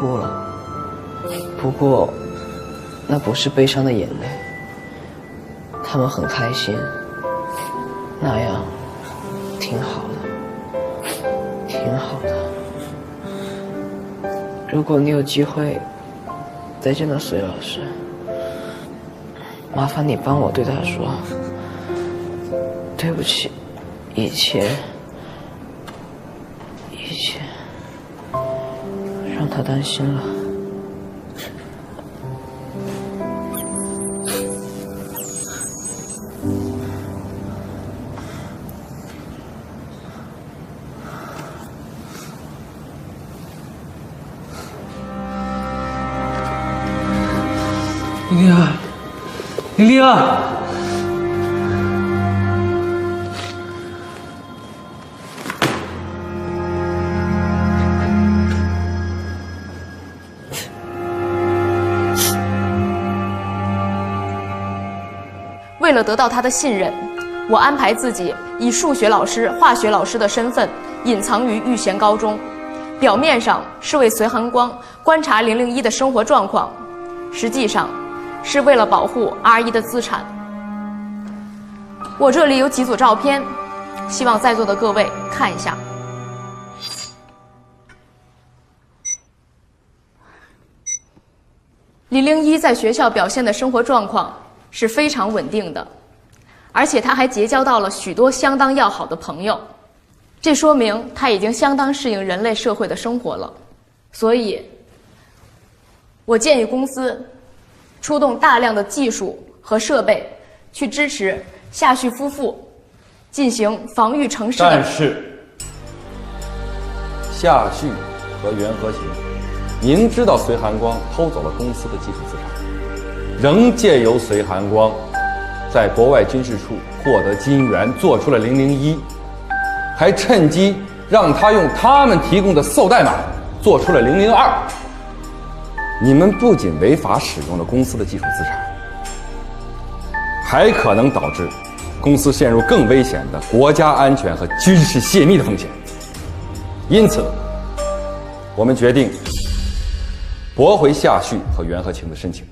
哭了，不过那不是悲伤的眼泪，他们很开心，那样挺好的，挺好的。如果你有机会再见到隋老师，麻烦你帮我对他说，对不起，以前让他担心了。玲玲啊，玲玲啊！为了得到他的信任，我安排自己以数学老师、化学老师的身份隐藏于玉贤高中，表面上是为隋寒光观察001的生活状况，实际上是为了保护 R1的资产。我这里有几组照片，希望在座的各位看一下。001在学校表现的生活状况是非常稳定的，而且他还结交到了许多相当要好的朋友，这说明他已经相当适应人类社会的生活了。所以，我建议公司出动大量的技术和设备去支持夏旭夫妇进行防御城市的。但是，夏旭和袁和琴明知道隋寒光偷走了公司的技术资产，仍借由隋寒光在国外军事处获得金元，做出了001，还趁机让他用他们提供的馊代码做出了002。你们不仅违法使用了公司的技术资产，还可能导致公司陷入更危险的国家安全和军事泄密的风险。因此，我们决定驳回夏旭和袁和晴的申请。